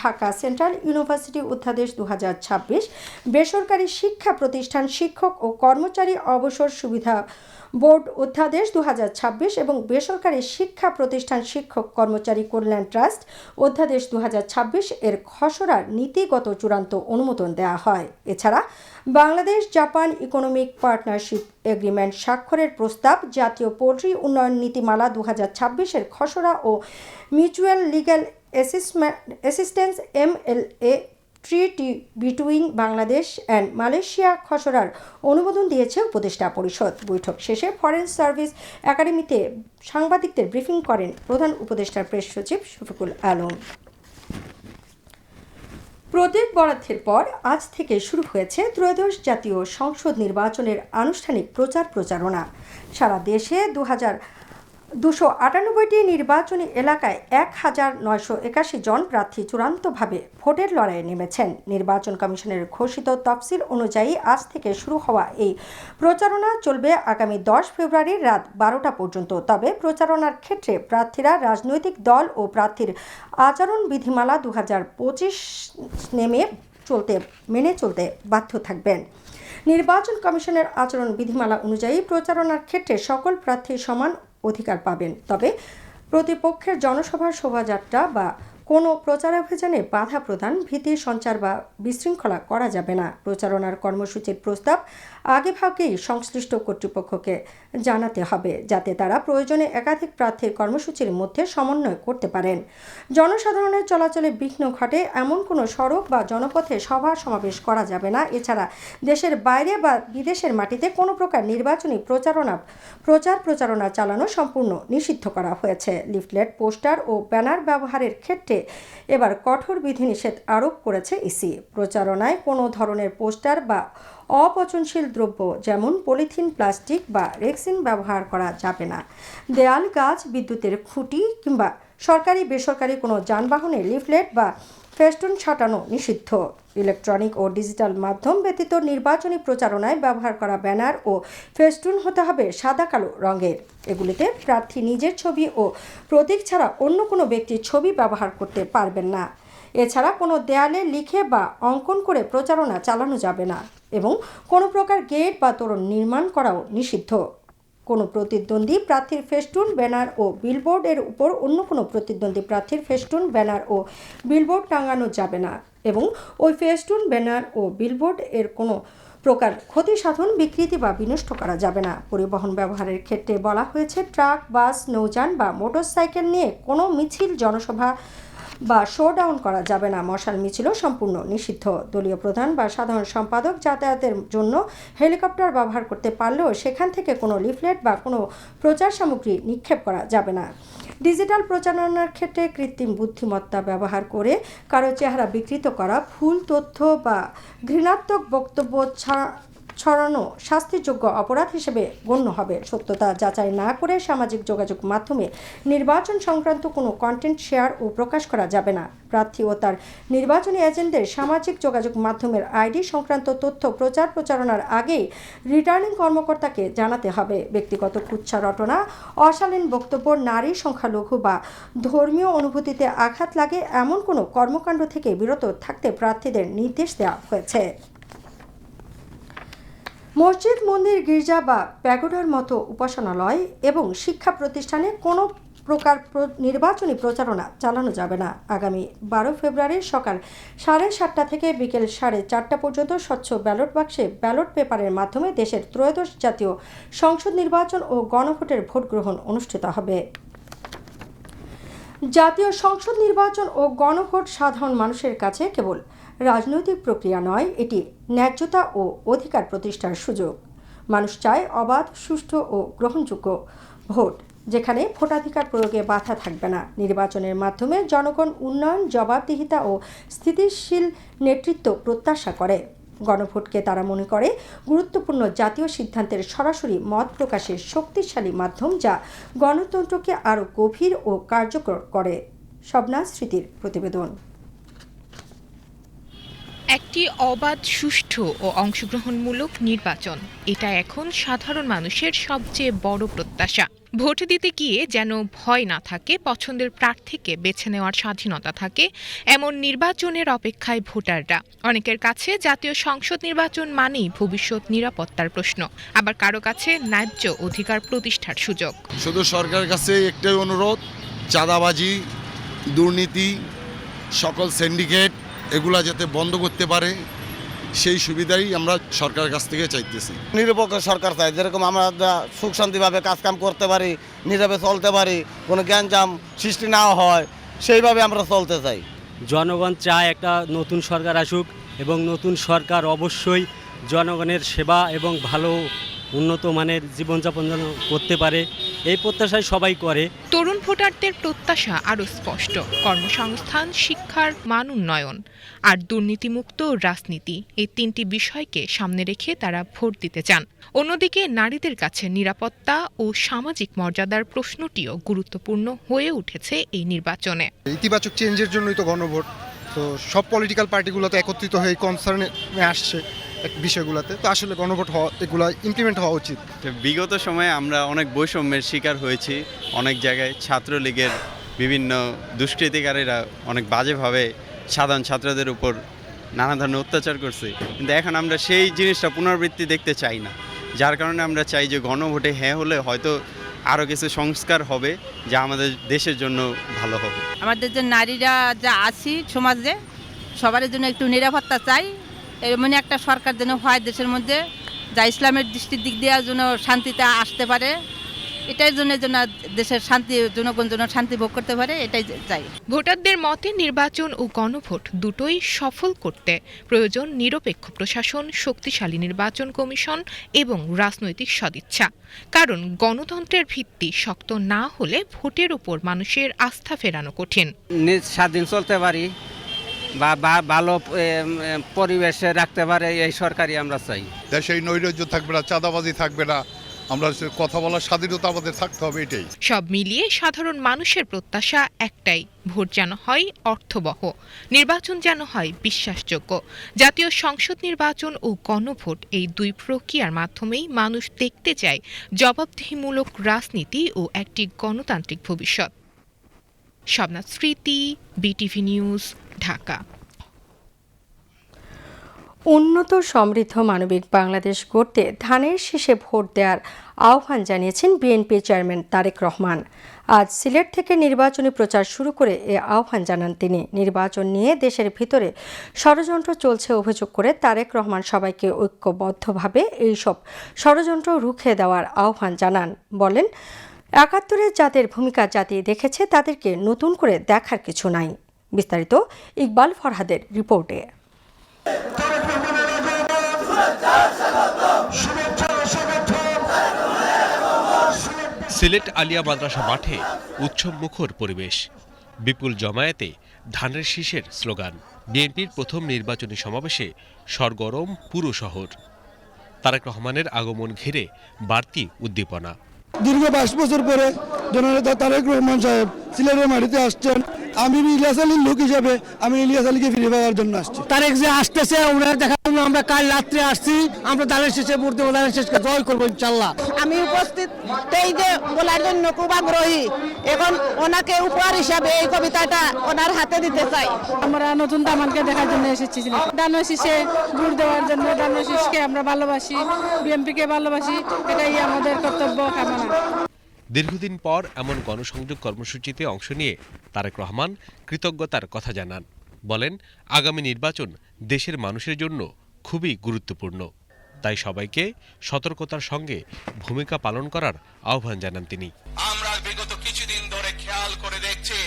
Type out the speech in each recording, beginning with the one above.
Dhaka central university অধ্যাদেশ 2026, বেসরকারি শিক্ষা প্রতিষ্ঠান শিক্ষক ও কর্মচারী অবসর সুবিধা বোর্ড অধ্যাদেশ 2026 এবং বেসরকারি শিক্ষা প্রতিষ্ঠান শিক্ষক কর্মচারী কল্যাণ ট্রাস্ট অধ্যাদেশ 2026 এর খসড়ার নীতিগত চূড়ান্ত অনুমোদন দেওয়া হয়। এছাড়া Bangladesh Japan economic partnership agreement স্বাক্ষরের প্রস্তাব, জাতীয় পোল্ট্রি উন্নয়ন নীতিমালা 2026 এর খসড়া ও mutual legal assistance MLA treaty between Bangladesh and Malaysia খসড়ার অনুমোদন দিয়েছে উপদেষ্টা পরিষদ। বৈঠক শেষে ফরেন সার্ভিস একাডেমিতে সাংবাদিকদের ব্রিফিং করেন প্রধান উপদেষ্টার প্রেস সচিব শফিকুল আলম। প্রতীক বরাদ্দের পর আজ থেকে শুরু হয়েছে ত্রয়োদশ জাতীয় সংসদ নির্বাচনের আনুষ্ঠানিক প্রচারণা। সারা দেশে 298টি নির্বাচনী এলাকায় 1981 জন প্রার্থী চূড়ান্তভাবে ভোটের লড়াইয়ে নেমেছেন। নির্বাচন কমিশনের ঘোষিত তফসিল অনুযায়ী আজ থেকে শুরু হওয়া এই প্রচারণা চলবে আগামী 10 ফেব্রুয়ারি রাত 12টা পর্যন্ত। তবে প্রচারণার ক্ষেত্রে প্রার্থীরা রাজনৈতিক দল ও প্রার্থীর আচরণ বিধিমালা 2025 মেনে চলতে বাধ্য থাকবেন। নির্বাচন কমিশনের আচরণ বিধিমালা অনুযায়ী প্রচারণার ক্ষেত্রে সকল প্রার্থী সমান অধিকার পাবেন। তবে প্রতিপক্ষের জনসভা, শোভাযাত্রা বা কোনো প্রচারাভিযানে বাধা প্রদান, ভীতি সঞ্চার বা বিশৃঙ্খলা করা যাবে না। প্রচারণার কর্মসূচির প্রস্তাব আগেভাগেই সংশ্লিষ্ট কর্তৃপক্ষকে জানাতে হবে, যাতে তারা প্রয়োজনে একাধিক প্রার্থীর কর্মসূচির মধ্যে সমন্বয় করতে পারেন। জনসাধারণের চলাচলে বিঘ্ন ঘটে এমন কোনো সড়ক বা জনপথে সভা সমাবেশ করা যাবে না। এছাড়া দেশের বাইরে বা বিদেশের মাটিতে কোনো প্রকার নির্বাচনী প্রচারণা চালানো সম্পূর্ণ নিষিদ্ধ করা হয়েছে। লিফলেট, পোস্টার ও ব্যানার ব্যবহারের ক্ষেত্রে এবার কঠোর বিধিনিষেধ আরোপ করেছে ইসি। প্রচারণায় কোনো ধরনের পোস্টার বা অপচনশীল দ্রব্য যেমন পলিথিন, প্লাস্টিক বা রেক্সিন ব্যবহার করা যাবে না। দেয়াল, গাছ, বিদ্যুতের খুঁটি কিংবা সরকারি বেসরকারি কোনো যানবাহনে লিফলেট বা ফেস্টুন ছাটানো নিষিদ্ধ। ইলেকট্রনিক ও ডিজিটাল মাধ্যম ব্যতীত নির্বাচনী প্রচারণায় ব্যবহার করা ব্যানার ও ফেস্টুন হতে হবে সাদা কালো রঙের। এগুলিতে প্রার্থী নিজের ছবি ও প্রতীক ছাড়া অন্য কোনো ব্যক্তির ছবি ব্যবহার করতে পারবেন না। এছাড়া কোনো দেয়ালে লিখে বা অঙ্কন করে প্রচারণা চালানো যাবে না এবং কোনো প্রকার গেট বা তোরণ নির্মাণ করাও নিষিদ্ধ। কোনো প্রতিদ্বন্দ্বী প্রার্থীর ফেস্টুন, ব্যানার ও বিলবোর্ড এর উপর অন্য কোনো প্রতিদ্বন্দ্বী প্রার্থীর ফেস্টুন, ব্যানার ও বিলবোর্ড টাঙানো যাবে না এবং ওই ফেস্টুন, ব্যানার ও বিলবোর্ড এর কোনো প্রকার ক্ষতি সাধন, বিকৃতি বা বিনষ্ট করা যাবে না। পরিবহন ব্যবহারের ক্ষেত্রে বলা হয়েছে, ট্রাক, বাস, নৌযান বা মোটরসাইকেল নিয়ে কোনো মিছিল, জনসভা বা শোডাউন করা যাবে না। মশাল মিছিলও সম্পূর্ণ নিষিদ্ধ। দলীয় প্রধান বা সাধারণ সম্পাদক যাতায়াতের জন্য হেলিকপ্টার ব্যবহার করতে পারলেও সেখান থেকে কোনো লিফলেট বা কোনো প্রচার সামগ্রী নিক্ষেপ করা যাবে না। ডিজিটাল প্রচারণার ক্ষেত্রে কৃত্রিম বুদ্ধিমত্তা ব্যবহার করে কারো চেহারা বিকৃত করা, ভুল তথ্য বা ঘৃণাত্মক বক্তব্য ছড়ানো শাস্তিযোগ্য অপরাধ হিসেবে গণ্য হবে। সত্যতা যাচাই না করে সামাজিক যোগাযোগ মাধ্যমে নির্বাচন সংক্রান্ত কোনো কন্টেন্ট শেয়ার ও প্রকাশ করা যাবে না। প্রার্থী ও তার নির্বাচনী এজেন্টদের সামাজিক যোগাযোগ মাধ্যমের আইডি সংক্রান্ত তথ্য প্রচারণার আগেই রিটার্নিং কর্মকর্তাকে জানাতে হবে। ব্যক্তিগত কুৎসা রটনা, অশালীন বক্তব্য, নারী, সংখ্যালঘু বা ধর্মীয় অনুভূতিতে আঘাত লাগে এমন কোনো কর্মকাণ্ড থেকে বিরত থাকতে প্রার্থীদের নির্দেশ দেওয়া হয়েছে। মসজিদ, মন্দির, গির্জা বা প্যাগোডার মতো উপাসনালয় এবং শিক্ষা প্রতিষ্ঠানে কোনো প্রকার নির্বাচনী প্রচারণা চালানো যাবে না। আগামী 12 ফেব্রুয়ারি সকাল 7:30 থেকে বিকেল 4:30 পর্যন্ত স্বচ্ছ ব্যালট বাক্সে ব্যালট পেপারের মাধ্যমে দেশের ত্রয়োদশ জাতীয় সংসদ নির্বাচন ও গণভোটের ভোট গ্রহণ অনুষ্ঠিত হবে। জাতীয় সংসদ নির্বাচন ও গণভোট সাধারণ মানুষের কাছে কেবল রাজনৈতিক প্রক্রিয়া নয়, এটি ন্যায্যতা ও অধিকার প্রতিষ্ঠার সুযোগ। মানুষ চায় অবাধ, সুষ্ঠু ও গ্রহণযোগ্য ভোট, যেখানে ভোটাধিকার প্রয়োগে বাধা থাকবে না। নির্বাচনের মাধ্যমে জনগণ উন্নয়ন, জবাবদিহিতা ও স্থিতিশীল নেতৃত্ব প্রত্যাশা করে। গণভোটকে তারা মনে করে গুরুত্বপূর্ণ জাতীয় সিদ্ধান্তের সরাসরি মত প্রকাশের শক্তিশালী মাধ্যম, যা গণতন্ত্রকে আরও গভীর ও কার্যকর করে। শবনা স্মৃতির প্রতিবেদন। একটি অবাধ, সুষ্ঠু ও অংশগ্রহণমূলক নির্বাচন, এটা এখন সাধারণ মানুষের সবচেয়ে বড় প্রত্যাশা। ভোট দিতে গিয়ে যেন ভয় না থাকে, পছন্দের প্রার্থীকে বেছে নেওয়ার স্বাধীনতা থাকে, এমন নির্বাচনের অপেক্ষায় ভোটাররা। অনেকের কাছে জাতীয় সংসদ নির্বাচন মানেই ভবিষ্যৎ নিরাপত্তার প্রশ্ন, আবার কারো কাছে ন্যায্য অধিকার প্রতিষ্ঠার সুযোগ। শুধু সরকারের কাছে একটাই অনুরোধ, চাঁদাবাজি, দুর্নীতি, সকল সিন্ডিকেট এগুলা যাতে বন্ধ করতে পারে, সেই সুবিধাই আমরা সরকারের কাছ থেকে চাইতেছি। নিরপেক্ষ সরকার চাই, যেরকম আমরা সুখ শান্তিভাবে কাজকাম করতে পারি, নীরবে চলতে পারি, কোনো গ্যাঞ্জাম সৃষ্টি না হয়, সেইভাবে আমরা চলতে চাই। জনগণ চায় একটা নতুন সরকার আসুক এবং নতুন সরকার অবশ্যই জনগণের সেবা এবং ভালো উন্নত মানের জীবনযাপন যেন করতে পারে, এই প্রত্যাশায় সবাই করে। তরুণ ভোটারদের প্রত্যাশা আরও স্পষ্ট, কর্মসংস্থান, শিক্ষার মান উন্নয়ন আর দুর্নীতিমুক্ত রাজনীতি, এই তিনটি বিষয়কে সামনে রেখে তারা ভোট দিতে চান। অন্যদিকে নারীদের কাছে নিরাপত্তা ও সামাজিক মর্যাদার প্রশ্নটিও গুরুত্বপূর্ণ হয়ে উঠেছে এই নির্বাচনে। ইতিবাচক চেঞ্জের জন্যই তো গণভোট, তো সব পলিটিক্যাল পার্টিগুলো তো একত্রিত হয়ে কনসার্নে আসছে বিষয়গুলোতে, তো আসলে গণভোট হওয়া, এগুলো ইমপ্লিমেন্ট হওয়া উচিত। বিগত সময়ে আমরা অনেক বৈষম্যের শিকার হয়েছি, অনেক জায়গায় ছাত্রলীগের বিভিন্ন দুষ্কৃতিকারীরা অনেক বাজেভাবে সাধারণ ছাত্রদের উপর নানা ধরনের অত্যাচার করছে, কিন্তু এখন আমরা সেই জিনিসটা পুনরাবৃত্তি দেখতে চাই না। যার কারণে আমরা চাই যে গণভোটে হ্যাঁ হলে হয়তো আরও কিছু সংস্কার হবে, যা আমাদের দেশের জন্য ভালো হবে। আমাদের যে নারীরা যা আছি সমাজে, সবার জন্য একটু নিরাপত্তা চাই, এমন একটা সরকার যেন হয় দেশের মধ্যে, যা ইসলামের দৃষ্টির দিক দিয়ে যেন শান্তিতে আসতে পারে, এটাই জন্য দেশের শান্তি, জনগণ যেন শান্তি ভোগ করতে পারে, এটাই চাই। ভোটারদের মতে নির্বাচন ও গণভোট দুটোই সফল করতে প্রয়োজন নিরপেক্ষ প্রশাসন, শক্তিশালী নির্বাচন কমিশন এবং রাজনৈতিক সদিচ্ছা। কারণ গণতন্ত্রের ভিত্তি শক্ত না হলে ভোটের উপর মানুষের আস্থা ফেরানো কঠিন। স্বাধীন চলতে পারি বা ভালো পরিবেশে রাখতে পারে, এই সরকারই আমরা চাই। দেশে নৈরাজ্য থাকবে না, চাঁদাবাজি থাকবে না, আমরা কথা বলার স্বাধীনতা আমাদের থাকতে হবে, এটাই। সব মিলিয়ে সাধারণ মানুষের প্রত্যাশা একটাই, ভোট যেন হয় অর্থবহ, নির্বাচন যেন হয় বিশ্বাসযোগ্য। জাতীয় সংসদ নির্বাচন ও গণভোট, এই দুই প্রক্রিয়ার মাধ্যমেই মানুষ দেখতে চায় জবাবদিহিমূলক রাজনীতি ও একটি গণতান্ত্রিক ভবিষ্যৎ। শবনাথ স্মৃতি, বিটিভি নিউজ, ঢাকা। উন্নত সমৃদ্ধ মানবিক বাংলাদেশ গড়তে ধানের শীষে ভোট দেওয়ার আহ্বান জানিয়েছেন বিএনপি চেয়ারম্যান তারেক রহমান। আজ সিলেট থেকে নির্বাচনী প্রচার শুরু করে এ আহ্বান জানান তিনি। নির্বাচন নিয়ে দেশের ভিতরে ষড়যন্ত্র চলছে অভিযোগ করে তারেক রহমান সবাইকে ঐক্যবদ্ধভাবে এইসব ষড়যন্ত্র রুখে দেওয়ার আহ্বান জানান। বলেন, ৭১-এ যাদের ভূমিকা জাতি দেখেছে তাদেরকে নতুন করে দেখার কিছু নাই। বিস্তারিত ইকবাল ফরহাদের রিপোর্টে। সিলেট আলিয়া মাদ্রাসা মাঠে উৎসব মুখর পরিবেশ, বিপুল জমায়েতে ধানের শীষের স্লোগান। বিএনপির প্রথম নির্বাচনী সমাবেশে সরগরম পুরো শহর। তারেক রহমানের আগমন ঘিরে বাড়তি উদ্দীপনা। দীর্ঘ ২২ বছর পরে জননেতা তারেক রহমান সাহেব সিলেটের মাটিতে আসছেন। আমি ইলিয়াস আলীর লোক হিসাবে আমি ইলিয়াস আলীকে ফিরে পাওয়ার জন্য আসছি। তারেক যে আসতেছে ওনার দেখার জন্য আমরা কাল রাত্রে আসছি। আমরা ধানের শীষে ভোট দেবো, ধানের শীষকে জয় করবো ইনশাল্লাহ। আমি উপস্থিত এই যে বলার জন্য খুব আগ্রহী। এখন ওনাকে উপহার হিসাবে এই কবিতাটা ওনার হাতে দিতে চাই। আমরা নতুন দামানকে দেখার জন্য এসেছি ধানের শীষে ভোট দেওয়ার জন্য। ধানের শীষকে আমরা ভালোবাসি, বিএনপিকে ভালোবাসি, এটাই আমাদের কর্তব্য কামনা। দীর্ঘদিন পর এমন গণসংযোগ কর্মসূচিতে অংশ নিয়ে তারেক রহমান কৃতজ্ঞতার কথা জানান। বলেন, আগামী নির্বাচন দেশের মানুষের জন্য খুবই গুরুত্বপূর্ণ, তাই সবাইকে সতর্কতার সঙ্গে ভূমিকা পালন করার আহ্বান জানান তিনি। আমরা বিগত কিছুদিন ধরে খেয়াল করে দেখছি,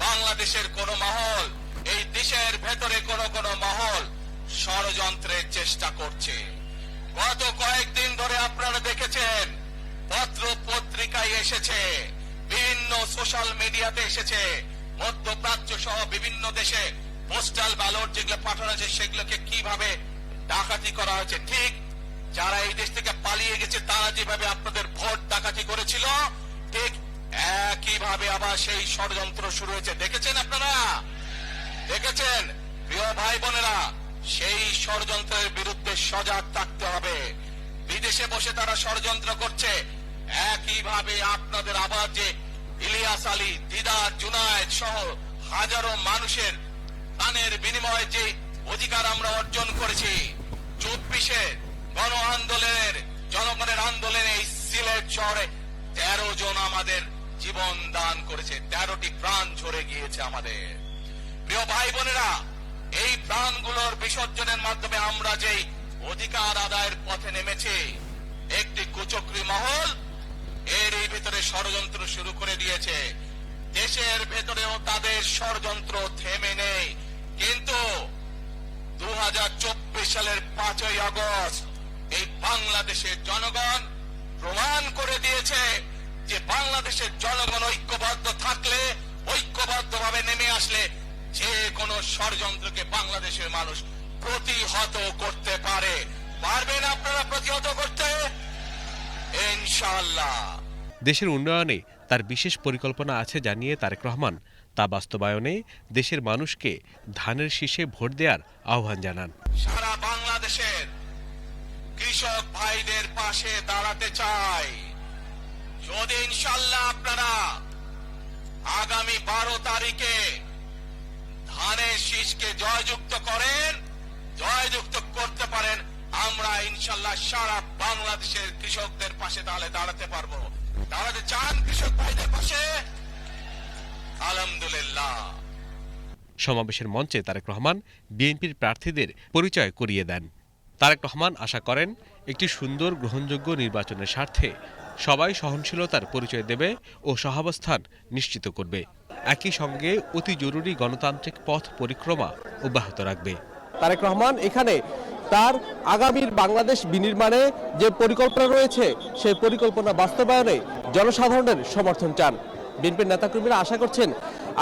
বাংলাদেশের কোন মহল, এই দেশের ভেতরে কোন মহল ষড়যন্ত্রের চেষ্টা করছে। গত কয়েকদিন ধরে আপনারা দেখেছেন, পত্র পত্রিকায় এসেছে, বিভিন্ন সোশ্যাল মিডিয়াতে এসেছে, মধ্যপ্রাচ্য সহ বিভিন্ন দেশে পোস্টাল ব্যালট যেগুলো পাঠানো হয়েছে সেগুলোকে কিভাবে ডাকাতি করা হয়েছে। ঠিক যারা এই দেশ থেকে পালিয়ে গেছে তারা যেভাবে আপনাদের ভোট ডাকাতি করেছিল, ঠিক একইভাবে আবার সেই ষড়যন্ত্র শুরু হয়েছে। দেখেছেন আপনারা? দেখেছেন? প্রিয় ভাই বোনেরা, সেই ষড়যন্ত্রের বিরুদ্ধে সজাগ থাকতে হবে। বিদেশে বসে তারা ষড়যন্ত্র করছে, একইভাবে আপনাদের আবার যে ইলিয়াস আলী, দিদার, জুনায়েদ সহ হাজারো মানুষের প্রাণের বিনিময়ে যে অধিকার আমরা অর্জন করেছি, 24-এ গণ আন্দোলনের জনগণের আন্দোলনে এই সিলেট শহরে 13 জন আমাদের জীবন দান করেছে, 13টি প্রাণ ঝরে গিয়েছে আমাদের। প্রিয় ভাই বোনেরা, এই প্রাণগুলোর বিসর্জনের মাধ্যমে আমরা যেই অধিকার আদায়ের পথে নেমেছি, একটি কুচক্রী মহল এরই ভিতরে ষড়যন্ত্র শুরু করে দিয়েছে। দেশের ভেতরেও তাদের ষড়যন্ত্র থেমে নেই, কিন্তু 2024 সালের 5ই আগস্ট এই বাংলাদেশের জনগণ প্রমাণ করে দিয়েছে যে বাংলাদেশের জনগণ ঐক্যবদ্ধ থাকলে, ঐক্যবদ্ধভাবে নেমে আসলে যে কোনো ষড়যন্ত্রকে বাংলাদেশের মানুষ প্রতিহত করতে পারে। পারবেন আপনারা প্রতিহত করতে? ইনশাআল্লাহ। দেশের উন্নয়নে তার বিশেষ পরিকল্পনা আছে জানিয়ে তারেক রহমান তা বাস্তবায়নে দেশের মানুষকে ধানের শীষে ভোট দেওয়ার আহ্বান জানান। সারা বাংলাদেশের কৃষক ভাইদের পাশে দাঁড়াতে চাই। যদি ইনশাআল্লাহ আপনারা আগামী 12 তারিখে ধানের শীষকে জয়যুক্ত করেন, জয়যুক্ত করতে পারেন, আমরা ইনশাআল্লাহ সারা বাংলাদেশের কৃষকদের পাশে তাহলে দাঁড়াতে পারবো। দাঁড়াতে চান কৃষক ভাইদের পাশে? আলহামদুলিল্লাহ। সমাবেশের মঞ্চে তারেক রহমান বিএনপির প্রার্থীদের পরিচয় করিয়ে দেন। তারেক রহমান আশা করেন একটি সুন্দর গ্রহণযোগ্য নির্বাচনের স্বার্থে সবাই সহনশীলতার পরিচয় দেবে ও সহাবস্থান নিশ্চিত করবে। একই সঙ্গে অতি জরুরি গণতান্ত্রিক পথ পরিক্রমা অব্যাহত রাখবে। তারেক রহমান এখানে তার আগামীর বাংলাদেশ বিনির্মাণে যে পরিকল্পনা রয়েছে সেই পরিকল্পনা বাস্তবায়নে জনসাধারণের সমর্থন চান। বিএনপির নেতাকর্মীরা আশা করছেন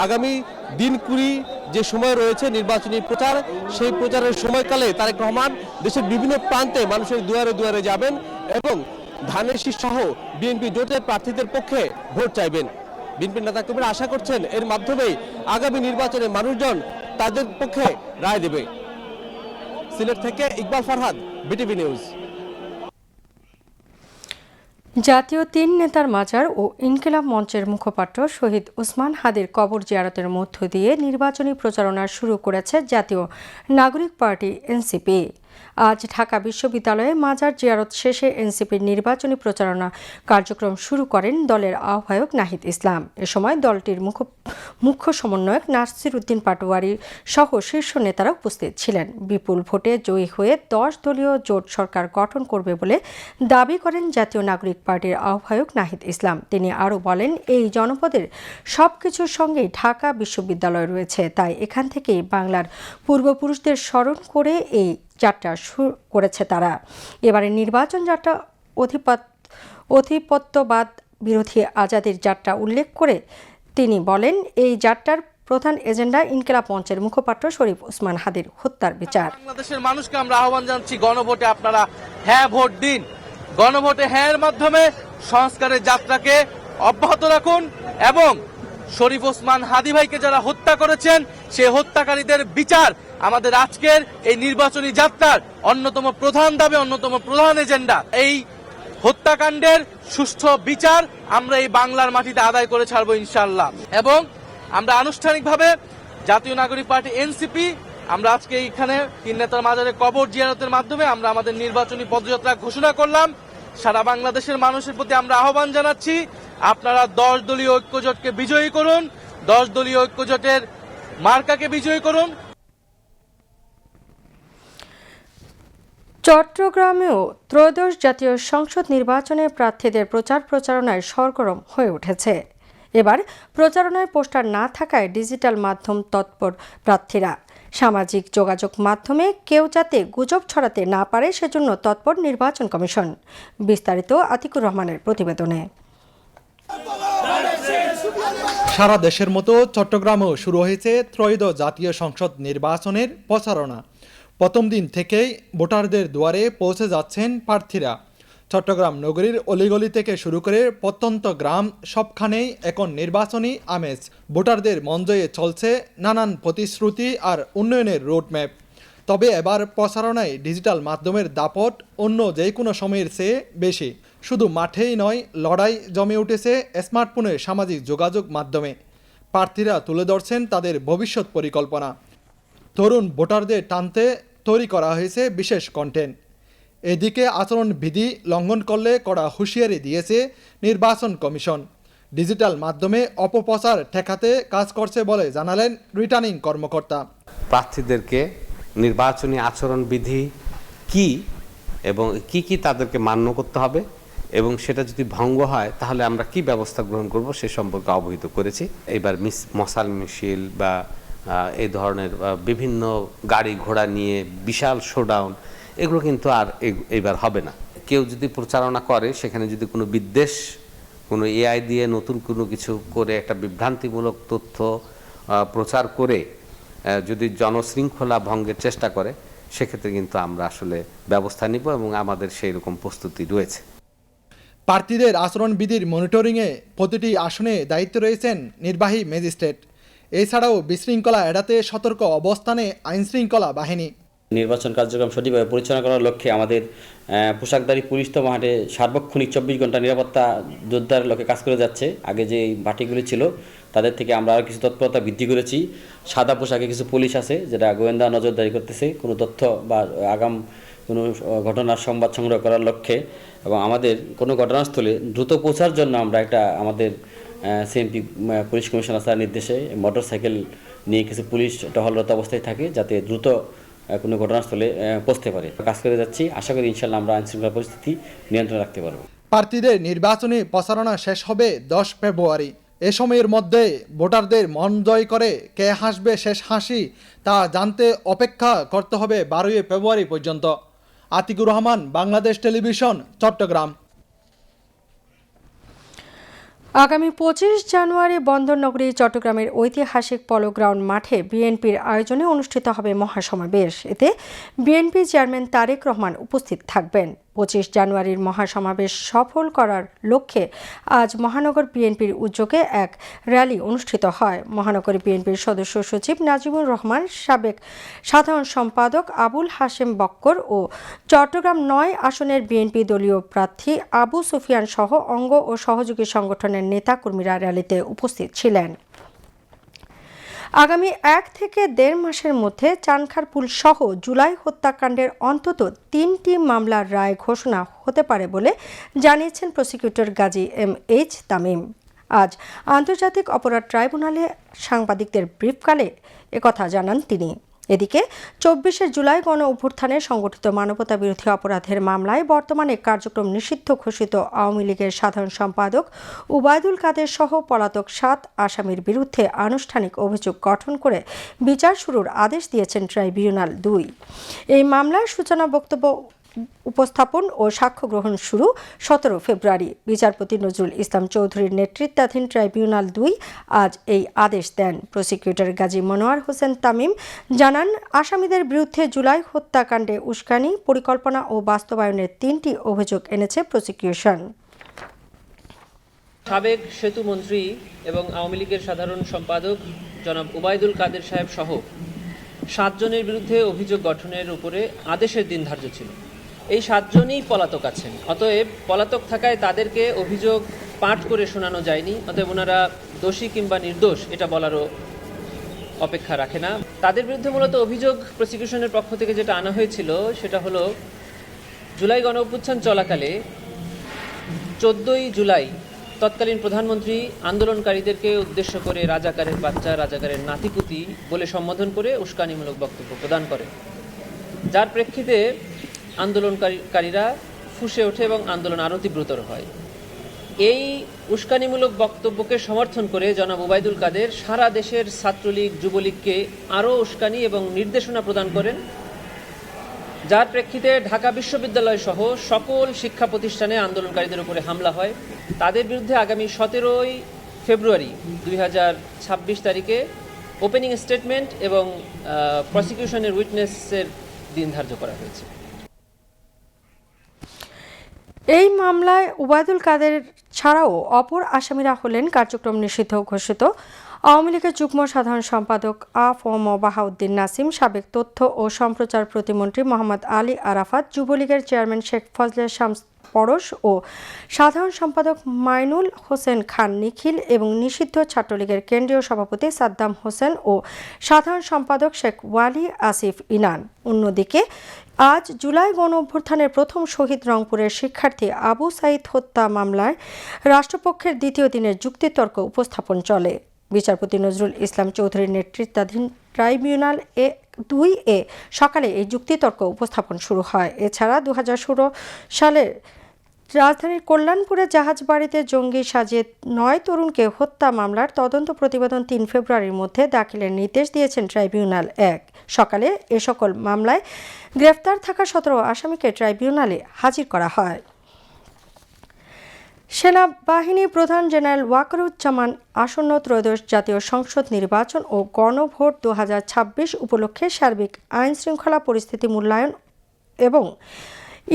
আগামী দিন 20 যে সময় রয়েছে নির্বাচনী প্রচার, সেই প্রচারের সময়কালে তারেক রহমান দেশের বিভিন্ন প্রান্তে মানুষের দুয়ারে দুয়ারে যাবেন এবং ধানের শীষ সহ বিএনপি জোটের প্রার্থীদের পক্ষে ভোট চাইবেন। বিএনপির নেতাকর্মীরা আশা করছেন এর মাধ্যমেই আগামী নির্বাচনে মানুষজন তাদের পক্ষে রায় দেবে। সিলেট থেকে ইকবাল ফারহাদ, বিটিভি নিউজ। জাতীয় 3 নেতার মাজার ও ইনকিলাব মঞ্চের মুখপাত্র শহীদ ওসমান হাদির কবর জিয়ারতের মধ্য দিয়ে নির্বাচনী প্রচারণা শুরু করেছে জাতীয় নাগরিক পার্টি এনসিপি। আজ ঢাকা বিশ্ববিদ্যালয়ে মাজার জিয়ারত শেষে এনসিপির নির্বাচনী প্রচারণা কার্যক্রম শুরু করেন দলের আহ্বায়ক নাহিদ ইসলাম। এ সময় দলটির মুখ্য সমন্বয়ক নাসির উদ্দিন পাটোয়ারি সহ শীর্ষ নেতারা উপস্থিত ছিলেন। বিপুল ভোটে জয়ী হয়ে 10 দলীয় জোট সরকার গঠন করবে বলে দাবি করেন জাতীয় নাগরিক পার্টির আহ্বায়ক নাহিদ ইসলাম। তিনি আরও বলেন, এই জনপদের সবকিছুর সঙ্গেই ঢাকা বিশ্ববিদ্যালয় রয়েছে, তাই এখান থেকেই বাংলার পূর্বপুরুষদের স্মরণ করে এই যাত্রা শুরু করেছে তারা। এবারে নির্বাচন যাত্রা অধিপত্যবাদ বিরোধী আজাদির যাত্রা উল্লেখ করে তিনি বলেন, এই যাত্রার প্রধান এজেন্ডা ইনকিলাব মঞ্চের মুখপাত্র শরীফ ওসমান হাদির হত্যার বিচার। বাংলাদেশের মানুষকে আমরা আহ্বান জানাচ্ছি, গণভোটে আপনারা হ্যাঁ ভোট দিন। গণভোটে হ্যাঁ এর মাধ্যমে সংস্কারের যাত্রাকে অব্যাহত রাখুন এবং শরীফ ওসমান হাদি ভাইকে যারা হত্যা করেছেন সেই হত্যাকারীদের বিচার আমাদের আজকের এই নির্বাচনী যাত্রার অন্যতম প্রধান দাবি, অন্যতম প্রধান এজেন্ডা। এই হত্যাকাণ্ডের সুষ্ঠু বিচার আমরা এই বাংলার মাটিতে আদায় করে ছাড়বো ইনশাআল্লাহ। এবং আমরা আনুষ্ঠানিকভাবে জাতীয় নাগরিক পার্টি এনসিপি আমরা আজকে এইখানে 3 নেতার মাজারে কবর জিয়ারতের মাধ্যমে আমরা আমাদের নির্বাচনী পদযাত্রা ঘোষণা করলাম। সারা বাংলাদেশের মানুষের প্রতি আমরা আহ্বান জানাচ্ছি, আপনারা 10 দলীয় ঐক্যজোটকে বিজয়ী করুন, 10 দলীয় ঐক্যজোটের মার্কাকে বিজয়ী করুন। চট্টগ্রামেও ত্রয়োদশ জাতীয় সংসদ নির্বাচনের প্রার্থীদের প্রচারণায় সরগরম হয়ে উঠেছে। এবার প্রচারণায় পোস্টার না থাকায় ডিজিটাল মাধ্যম তৎপর প্রার্থীরা। সামাজিক যোগাযোগ মাধ্যমে কেউ যাতে গুজব ছড়াতে না পারে সেজন্য তৎপর নির্বাচন কমিশন। বিস্তারিত আতিকুর রহমানের প্রতিবেদনে। সারা দেশের মতো চট্টগ্রামেও শুরু হয়েছে ত্রয়োদশ জাতীয় সংসদ নির্বাচনের প্রচারণা। প্রথম দিন থেকেই ভোটারদের দুয়ারে পৌঁছে যাচ্ছেন প্রার্থীরা। চট্টগ্রাম নগরীর অলিগলি থেকে শুরু করে প্রত্যন্ত গ্রাম সবখানেই এখন নির্বাচনী আমেজ। ভোটারদের মন জয়ে চলছে নানান প্রতিশ্রুতি আর উন্নয়নের রোডম্যাপ। তবে এবার প্রচারণায় ডিজিটাল মাধ্যমের দাপট অন্য যে কোনো সময়ের চেয়ে বেশি। শুধু মাঠেই নয়, লড়াই জমে উঠেছে স্মার্টফোনে সামাজিক যোগাযোগ মাধ্যমে। প্রার্থীরা তুলে ধরছেন তাদের ভবিষ্যৎ পরিকল্পনা। তরুণ ভোটারদের টানতে তৈরি করা হয়েছে বিশেষ কন্টেন্ট। এদিকে আচরণবিধি লঙ্ঘন করলে কড়া হুঁশিয়ারি দিয়েছে নির্বাচন কমিশন। ডিজিটাল মাধ্যমে অপপ্রচার ঠেকাতে কাজ করছে বলে জানালেন রিটার্নিং কর্মকর্তা। প্রার্থীদেরকে নির্বাচনী আচরণবিধি কি এবং কি তাদেরকে মান্য করতে হবে এবং সেটা যদি ভঙ্গ হয় তাহলে আমরা কি ব্যবস্থা গ্রহণ করব সে সম্পর্কে অবহিত করেছি। এবার মশাল মিছিল বা এই ধরনের বিভিন্ন গাড়ি ঘোড়া নিয়ে বিশাল শোডাউন এগুলো কিন্তু আর এবার হবে না। কেউ যদি প্রচারণা করে সেখানে যদি কোনো বিদ্বেষ, কোনো এআই দিয়ে নতুন কোনো কিছু করে একটা বিভ্রান্তিমূলক তথ্য প্রচার করে যদি জনশৃঙ্খলা ভঙ্গের চেষ্টা করে সেক্ষেত্রে কিন্তু আমরা আসলে ব্যবস্থা নিব এবং আমাদের সেই রকম প্রস্তুতি রয়েছে। প্রার্থীদের আচরণবিধির মনিটরিংয়ে প্রতিটি আসনে দায়িত্ব রয়েছেন নির্বাহী ম্যাজিস্ট্রেট। এছাড়াও বিশৃঙ্খলা এড়াতে সতর্ক অবস্থানে আইনশৃঙ্খলা বাহিনী। নির্বাচন কার্যক্রম সঠিকভাবে পরিচালনা করার লক্ষ্যে আমাদের পোশাকধারী পুলিশ তো মাঠে সার্বক্ষণিক 24 ঘন্টা নিরাপত্তা যোদ্ধার লক্ষ্যে কাজ করে যাচ্ছে। আগে যে বাটিগুলি ছিল তাদের থেকে আমরা আরও কিছু তৎপরতা বৃদ্ধি করেছি। সাদা পোশাকে কিছু পুলিশ আছে যেটা গোয়েন্দা নজরদারি করতেছে কোনো তথ্য বা আগাম কোনো ঘটনার সংবাদ সংগ্রহ করার লক্ষ্যে, এবং আমাদের কোনো ঘটনাস্থলে দ্রুত পৌঁছার জন্য আমরা একটা আমাদের সিএমপি পুলিশ কমিশনার স্যার নির্দেশে মোটরসাইকেল নিয়ে কিছু পুলিশ টহলরত অবস্থায় থাকে যাতে দ্রুত কোনো ঘটনাস্থলে পৌঁছতে পারে। কাজ করে যাচ্ছি, আশা করি ইনশাল্লাহ আমরা আইনশৃঙ্খলা পরিস্থিতি নিয়ন্ত্রণে রাখতে পারব। প্রার্থীদের নির্বাচনী প্রচারণা শেষ হবে 10 ফেব্রুয়ারি। এ সময়ের মধ্যে ভোটারদের মন জয় করে কে হাসবে শেষ হাসি তা জানতে অপেক্ষা করতে হবে 12 ফেব্রুয়ারি পর্যন্ত। আতিকুর রহমান, বাংলাদেশ টেলিভিশন, চট্টগ্রাম। আগামী 25 জানুয়ারি বন্দরনগরী চট্টগ্রামের ঐতিহাসিক পলো গ্রাউন্ড মাঠে বিএনপির আয়োজনে অনুষ্ঠিত হবে মহাসমাবেশ। এতে বিএনপি চেয়ারম্যান তারেক রহমান উপস্থিত থাকবেন। 25 জানুয়ারির মহাসমাবেশ সফল করার লক্ষ্যে আজ মহানগর বিএনপির উদ্যোগে এক র্যালি অনুষ্ঠিত হয়। মহানগর বিএনপির সদস্য সচিব নাজিমুর রহমান, সাবেক সাধারণ সম্পাদক আবুল হাশেম বক্কর ও চট্টগ্রাম 9 আসনের বিএনপি দলীয় প্রার্থী আবু সুফিয়ান সহ অঙ্গ ও সহযোগী সংগঠনের নেতাকর্মীরা র্যালিতে উপস্থিত ছিলেন। আগামী 1 থেকে 1.5 মাসের মধ্যে চানখারপুল সহ জুলাই হত্যাকাণ্ডের অন্তত 3টি মামলার রায় ঘোষণা হতে পারে বলে জানিয়েছেন প্রসিকিউটর গাজী এম.এইচ. তামিম। আজ আন্তর্জাতিক অপরাধ ট্রাইব্যুনালে সাংবাদিকদের ব্রিফকালে একথা জানান তিনি। এদিকে 24 জুলাই গণ অভ্যুত্থানে সংগঠিত মানবতা বিরোধী অপরাধের মামলায় বর্তমানে কার্যক্রম নিষিদ্ধ ঘোষিত আওয়ামী লীগের সাধারণ সম্পাদক উবায়দুল কাদের সহ পলাতক 7 আসামির বিরুদ্ধে আনুষ্ঠানিক অভিযোগ গঠন করে বিচার শুরুর আদেশ দিয়েছেন ট্রাইব্যুনাল 2। এই মামলার সূচনা বক্তব্য উপস্থাপন ও সাক্ষ্য গ্রহণ শুরু 17 ফেব্রুয়ারি। বিচারপতি নজরুল ইসলাম চৌধুরীর নেতৃত্বাধীন ট্রাইব্যুনাল 2 আজ এই আদেশ দেন। প্রসিকিউটর গাজী মনোয়ার হোসেন তামিম জানান, আসামিদের বিরুদ্ধে জুলাই হত্যাকাণ্ডে উস্কানি, পরিকল্পনা ও বাস্তবায়নের 3টি অভিযোগ এনেছে প্রসিকিউশন। সাবেক সেতু মন্ত্রী এবং আওয়ামী লীগের সাধারণ সম্পাদক জনাব উবায়দুল কাদের সাহেব সহ 7 জনের বিরুদ্ধে অভিযোগ গঠনের উপরে আদেশের দিন ধার্য ছিল। এই 7 জনই পলাতক আছেন। অতএব পলাতক থাকায় তাদেরকে অভিযোগ পাঠ করে শোনানো যায়নি। অতএব ওনারা দোষী কিংবা নির্দোষ এটা বলারও অপেক্ষা রাখে না। তাদের বিরুদ্ধে মূলত অভিযোগ প্রসিকিউশনের পক্ষ থেকে যেটা আনা হয়েছিল সেটা হলো জুলাই গণ অভ্যুত্থান চলাকালে 14ই জুলাই তৎকালীন প্রধানমন্ত্রী আন্দোলনকারীদেরকে উদ্দেশ্য করে রাজাকারের বাচ্চা, রাজাকারের নাতিপুতি বলে সম্বোধন করে উস্কানিমূলক বক্তব্য প্রদান করে, যার প্রেক্ষিতে আন্দোলনকারীরা ফুঁসে ওঠে এবং আন্দোলন আরও তীব্রতর হয়। এই উস্কানিমূলক বক্তব্যকে সমর্থন করে জনাব উবায়দুল কাদের সারা দেশের ছাত্রলীগ, যুবলীগকে আরও উস্কানি এবং নির্দেশনা প্রদান করেন, যার প্রেক্ষিতে ঢাকা বিশ্ববিদ্যালয় সহ সকল শিক্ষা প্রতিষ্ঠানে আন্দোলনকারীদের উপরে হামলা হয়। তাদের বিরুদ্ধে আগামী 17 ফেব্রুয়ারি 2026 তারিখে ওপেনিং স্টেটমেন্ট এবং প্রসিকিউশনের উইটনেসের দিন ধার্য করা হয়েছে। এই মামলায় উবায়দুল কাদের ছাড়াও অপর আসামিরা হলেন কার্যক্রম নিষিদ্ধ ঘোষিত আওয়ামী লীগের যুগ্ম সাধারণ সম্পাদক আ.ফ.ম. বাহাউদ্দিন নাসিম, সাবেক তথ্য ও সম্প্রচার প্রতিমন্ত্রী মোহাম্মদ আলী আরাফাত, যুবলীগের চেয়ারম্যান শেখ ফজলে শামস পরশ ও সাধারণ সম্পাদক মাইনুল হোসেন খান নিখিল এবং নিষিদ্ধ ছাত্রলীগের কেন্দ্রীয় সভাপতি সাদ্দাম হোসেন ও সাধারণ সম্পাদক শেখ ওয়ালি আসিফ ইনান। অন্যদিকে আজ জুলাই গণ অভ্যুত্থানের প্রথম শহীদ রংপুরের শিক্ষার্থী আবু সাইদ হত্যা মামলায় রাষ্ট্রপক্ষের দ্বিতীয় দিনের যুক্তিতর্ক উপস্থাপন চলে। বিচারপতি নজরুল ইসলাম চৌধুরীর নেতৃত্বাধীন ট্রাইব্যুনাল এ সকালে এই যুক্তিতর্ক উপস্থাপন শুরু হয়। এছাড়া 2016 সালের রাজধানীর কল্যাণপুরে জাহাজবাড়িতে জঙ্গি সাজিয়ে 9 তরুণকে হত্যা মামলার তদন্ত প্রতিবেদন 3 ফেব্রুয়ারির মধ্যে দাখিলের নির্দেশ দিয়েছেন ট্রাইব্যুনাল 1। সকালে এ সকল মামলায় গ্রেফতার থাকা 17 আসামিকে ট্রাইব্যুনালে হাজির করা হয়। সেনাবাহিনী প্রধান জেনারেল ওয়াকারুজ্জামান আসন্ন ত্রয়োদশ জাতীয় সংসদ নির্বাচন ও গণভোট 2026 উপলক্ষে সার্বিক আইন শৃঙ্খলা পরিস্থিতি মূল্যায়ন এবং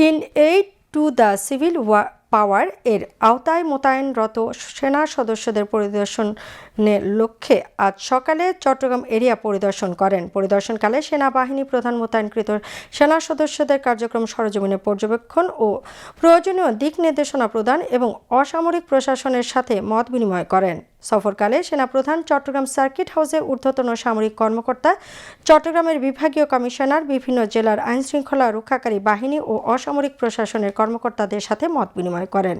in aid to the civil পাওয়ার এর আওতায় মোতায়েনরত সেনা সদস্যদের পরিদর্শনের লক্ষ্যে আজ সকালে চট্টগ্রাম এরিয়া পরিদর্শন করেন। পরিদর্শনকালে সেনাবাহিনী প্রধান মোতায়েনকৃত সেনা সদস্যদের কার্যক্রম সরেজমিনে পর্যবেক্ষণ ও প্রয়োজনীয় দিক নির্দেশনা প্রদান এবং অসামরিক প্রশাসনের সাথে মত বিনিময় করেন। সফরকালে সেনাপ্রধান চট্টগ্রাম সার্কিট হাউসে ঊর্ধ্বতন সামরিক কর্মকর্তা, চট্টগ্রামের বিভাগীয় কমিশনার, বিভিন্ন জেলার আইনশৃঙ্খলা রক্ষাকারী বাহিনী ও অসামরিক প্রশাসনের কর্মকর্তাদের সাথে মত বিনিময় করেন।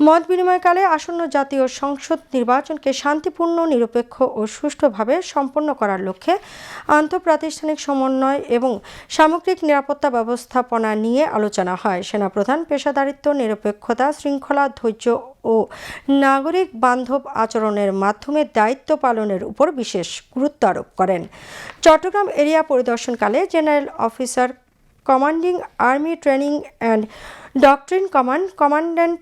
মত বিনিময়কালে আসন্ন জাতীয় সংসদ নির্বাচনকে শান্তিপূর্ণ, নিরপেক্ষ ও সুষ্ঠুভাবে সম্পন্ন করার লক্ষ্যে আন্তঃপ্রাতিষ্ঠানিক সমন্বয় এবং সামগ্রিক নিরাপত্তা ব্যবস্থাপনা নিয়ে আলোচনা হয়। সেনাপ্রধান পেশাদারিত্ব, নিরপেক্ষতা, শৃঙ্খলা, ধৈর্য ও নাগরিক বান্ধব আচরণের মাধ্যমে দায়িত্ব পালনের উপর বিশেষ গুরুত্ব আরোপ করেন। চট্টগ্রাম এরিয়া পরিদর্শনকালে general officer commanding army training and doctrine command, commandant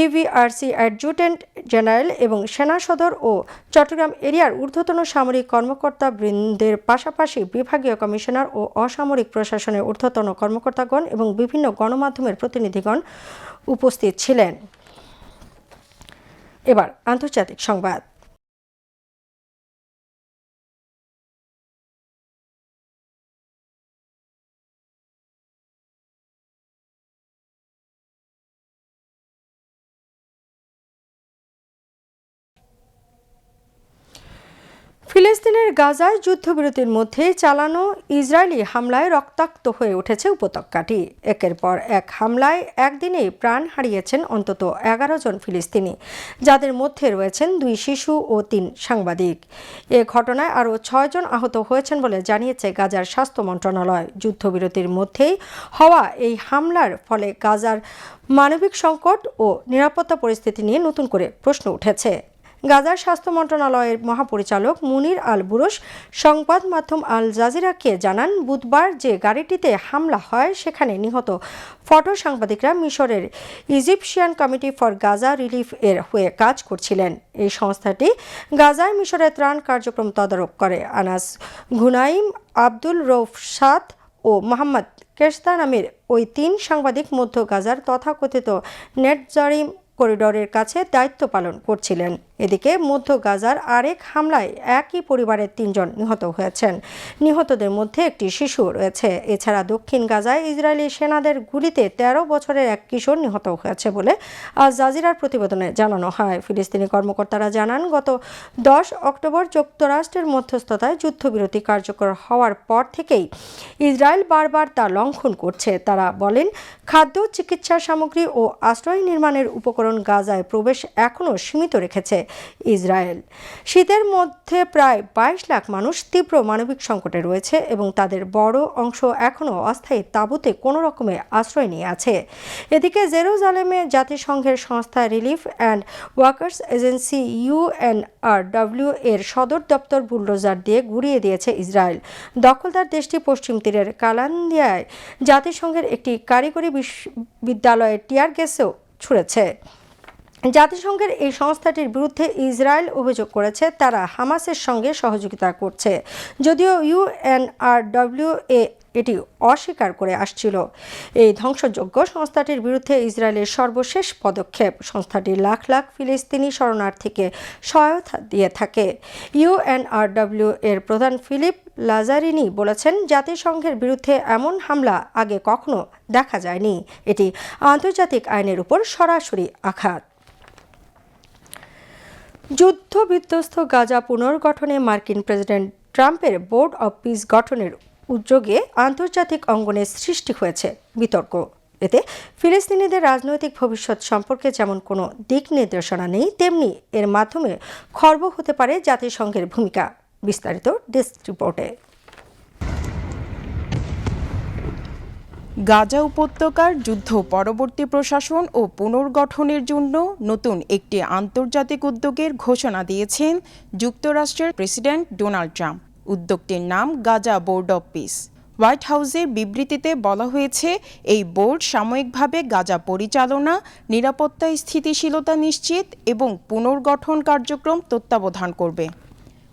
EBRC adjutant general এবং সেনা সদর ও চট্টগ্রাম এরিয়ার ঊর্ধ্বতন সামরিক কর্মকর্তা বৃন্দের পাশাপাশি বিভাগীয় কমিশনার ও অসামরিক প্রশাসনের ঊর্ধ্বতন কর্মকর্তাগণ এবং বিভিন্ন গণমাধ্যমের প্রতিনিধিগণ উপস্থিত ছিলেন। এবার আন্তর্জাতিক সংবাদ। ফিলিস্তিনের গাজায় যুদ্ধবিরতির মধ্যে চালানো ইসরায়েলি হামলায় রক্তাক্ত হয়ে উঠেছে উপত্যকাটি। একের পর এক হামলায় একদিনেই প্রাণ হারিয়েছেন অন্তত 11 জন ফিলিস্তিনি, যাদের মধ্যে রয়েছেন 2 শিশু ও 3 সাংবাদিক। এ ঘটনায় আরও 6 জন আহত হয়েছেন বলে জানিয়েছে গাজার স্বাস্থ্য মন্ত্রণালয়। যুদ্ধবিরতির মধ্যেই হওয়া এই হামলার ফলে গাজার মানবিক সংকট ও নিরাপত্তা পরিস্থিতি নিয়ে নতুন করে প্রশ্ন উঠেছে। গাজার স্বাস্থ্য মন্ত্রণালয়ের মহাপরিচালক মুনির আল বুরুশ সংবাদ মাধ্যম আল জাজিরাকে জানান, বুধবার যে গাড়িটিতে হামলা হয় সেখানে নিহত ফটো সাংবাদিকরা মিশরের Egyptian committee for Gaza relief এর হয়ে কাজ করছিলেন। এই সংস্থাটি গাজায় মিশরের ত্রাণ কার্যক্রম তদারক করে। আনাস ঘুনাইম, আব্দুল রৌফ সাদ ও মোহাম্মদ কেশতা নামের ওই 3 সাংবাদিক মধ্য গাজার তথাকথিত নেটজারিম করিডোরের কাছে দায়িত্ব পালন করছিলেন। এদিকে মধ্য গাজার আরেক হামলায় একই পরিবারের 3 জন নিহত হয়েছেন। নিহতদের মধ্যে একটি শিশু রয়েছে। এছাড়া দক্ষিণ গাজায় ইসরায়েলি সেনাদের গুলিতে 13 বছরের এক কিশোর নিহত হয়েছে বলে আল জাজিরার প্রতিবেদনে জানানো হয়। ফিলিস্তিনি কর্মকর্তারা জানান, গত 10 অক্টোবর যুক্তরাষ্ট্রের মধ্যস্থতায় যুদ্ধবিরতি কার্যকর হওয়ার পর থেকেই ইসরায়েল বারবার তা লঙ্ঘন করছে। তারা বলেন, খাদ্য, চিকিৎসা সামগ্রী ও আশ্রয় নির্মাণের উপকরণ গাজায় প্রবেশ এখনও সীমিত রেখেছে ইসরায়েল। শীতের মধ্যে প্রায় 22 লাখ মানুষ তীব্র মানবিক সংকটে রয়েছে এবং তাদের বড় অংশ এখনও অস্থায়ী তাঁবুতে কোনো রকমে আশ্রয় নিয়ে আছে। এদিকে জেরুজালেমে জাতিসংঘের সংস্থা relief and workers agency UNRW এর সদর দপ্তর বুলডোজার দিয়ে গুঁড়িয়ে দিয়েছে ইসরায়েল। দখলদার দেশটি পশ্চিম তীরের কালান্দিয়ায় জাতিসংঘের একটি কারিগরি বিদ্যালয়ে টিয়ার গ্যাসও ছুড়েছে। জাতিসংঘের এই সংস্থাটির বিরুদ্ধে ইসরায়েল অভিযোগ করেছে তারা হামাসের সঙ্গে সহযোগিতা করছে, যদিও UNRW এটি অস্বীকার করে আসছিল। এই ধ্বংসযজ্ঞ সংস্থাটির বিরুদ্ধে ইসরায়েলের সর্বশেষ পদক্ষেপ। সংস্থাটি লাখ লাখ ফিলিস্তিনি শরণার্থীকে সহায়তা দিয়ে থাকে। UNRW এর প্রধান ফিলিপ লাজারিনি বলেছেন, জাতিসংঘের বিরুদ্ধে এমন হামলা আগে কখনো দেখা যায়নি। এটি আন্তর্জাতিক আইনের উপর সরাসরি আঘাত। যুদ্ধ বিধ্বস্ত গাজা পুনর্গঠনে মার্কিন প্রেসিডেন্ট ট্রাম্পের বোর্ড অব পিস গঠনের উদ্যোগে আন্তর্জাতিক অঙ্গনে সৃষ্টি হয়েছে বিতর্ক। এতে ফিলিস্তিনিদের রাজনৈতিক ভবিষ্যৎ সম্পর্কে যেমন কোনো দিক নির্দেশনা নেই, তেমনি এর মাধ্যমে খর্ব হতে পারে জাতিসংঘের ভূমিকা। বিস্তারিত ডেস্ক রিপোর্টে। গাজা উপত্যকার যুদ্ধ পরবর্তী প্রশাসন ও পুনর্গঠনের জন্য নতুন একটি আন্তর্জাতিক উদ্যোগের ঘোষণা দিয়েছেন যুক্তরাষ্ট্রের প্রেসিডেন্ট ডোনাল্ড ট্রাম্প। উদ্যোগটির নাম Gaza board of peace. White হাউসের বিবৃতিতে বলা হয়েছে, এই বোর্ড সাময়িকভাবে গাজা পরিচালনা, নিরাপত্তা স্থিতিশীলতা নিশ্চিত এবং পুনর্গঠন কার্যক্রম তত্ত্বাবধান করবে।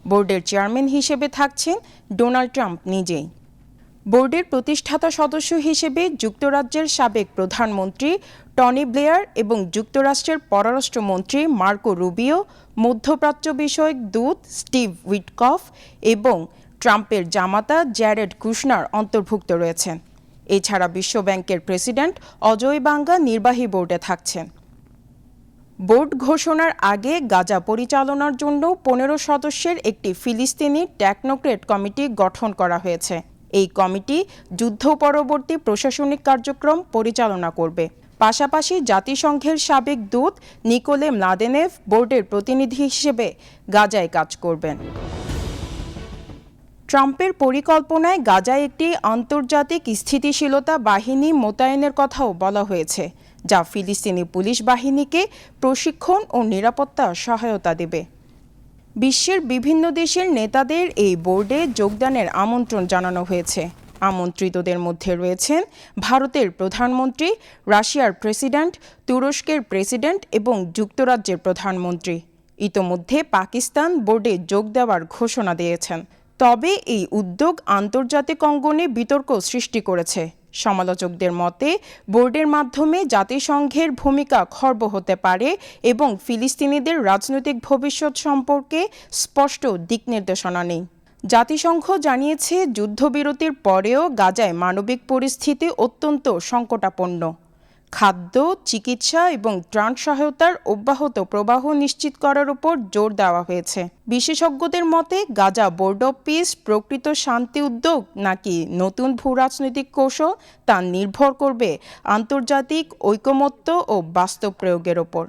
বোর্ডের চেয়ারম্যান হিসেবে থাকছেন ডোনাল্ড ট্রাম্প নিজেই। বোর্ডের প্রতিষ্ঠাতা সদস্য হিসেবে যুক্তরাজ্যের সাবেক প্রধানমন্ত্রী টনি ব্লেয়ার এবং যুক্তরাষ্ট্রের পররাষ্ট্রমন্ত্রী মার্কো রুবিও, মধ্যপ্রাচ্য বিষয়ক দূত স্টিভ উইটকফ এবং ট্রাম্পের জামাতা জ্যারেড কুশনার অন্তর্ভুক্ত রয়েছেন। এছাড়া বিশ্বব্যাংকের প্রেসিডেন্ট অজয় বাঙ্গা নির্বাহী বোর্ডে থাকছেন। বোর্ড ঘোষণার আগে গাজা পরিচালনার জন্য 15 সদস্যের একটি ফিলিস্তিনি টেকনোক্রেট কমিটি গঠন করা হয়েছে। এই কমিটি যুদ্ধ পরবর্তী প্রশাসনিক কার্যক্রম পরিচালনা করবে। পাশাপাশি জাতিসংঘের সাবেক দূত নিকোলে মলাদেনেভ বোর্ডের প্রতিনিধি হিসেবে গাজায় কাজ করবেন। ট্রাম্পের পরিকল্পনায় গাজায় একটি আন্তর্জাতিক স্থিতিশীলতা বাহিনী মোতায়েনের কথাও বলা হয়েছে, যা ফিলিস্তিনি পুলিশ বাহিনীকে প্রশিক্ষণ ও নিরাপত্তা সহায়তা দেবে। বিশ্বের বিভিন্ন দেশের নেতাদের এই বোর্ডে যোগদানের আমন্ত্রণ জানানো হয়েছে। আমন্ত্রিতদের মধ্যে রয়েছেন ভারতের প্রধানমন্ত্রী, রাশিয়ার প্রেসিডেন্ট, তুরস্কের প্রেসিডেন্ট এবং যুক্তরাজ্যের প্রধানমন্ত্রী। ইতোমধ্যে পাকিস্তান বোর্ডে যোগ দেওয়ার ঘোষণা দিয়েছেন। তবে এই উদ্যোগ আন্তর্জাতিক অঙ্গনে বিতর্ক সৃষ্টি করেছে। সমালোচকদের মতে, বোর্ডের মাধ্যমে জাতিসংঘের ভূমিকা খর্ব হতে পারে এবং ফিলিস্তিনিদের রাজনৈতিক ভবিষ্যৎ সম্পর্কে স্পষ্ট দিক নির্দেশনা নেই। জাতিসংঘ জানিয়েছে, যুদ্ধবিরতির পরেও গাজায় মানবিক পরিস্থিতি অত্যন্ত সংকটাপন্ন। খাদ্য, চিকিৎসা এবং ত্রাণ সহায়তার অব্যাহত প্রবাহ নিশ্চিত করার উপর জোর দেওয়া হয়েছে। বিশেষজ্ঞদের মতে, গাজা বোর্ড অব পিস প্রকৃত শান্তি উদ্যোগ নাকি নতুন ভূরাজনৈতিক কৌশল, তা নির্ভর করবে আন্তর্জাতিক ঐকমত্য ও বাস্তব প্রয়োগের ওপর।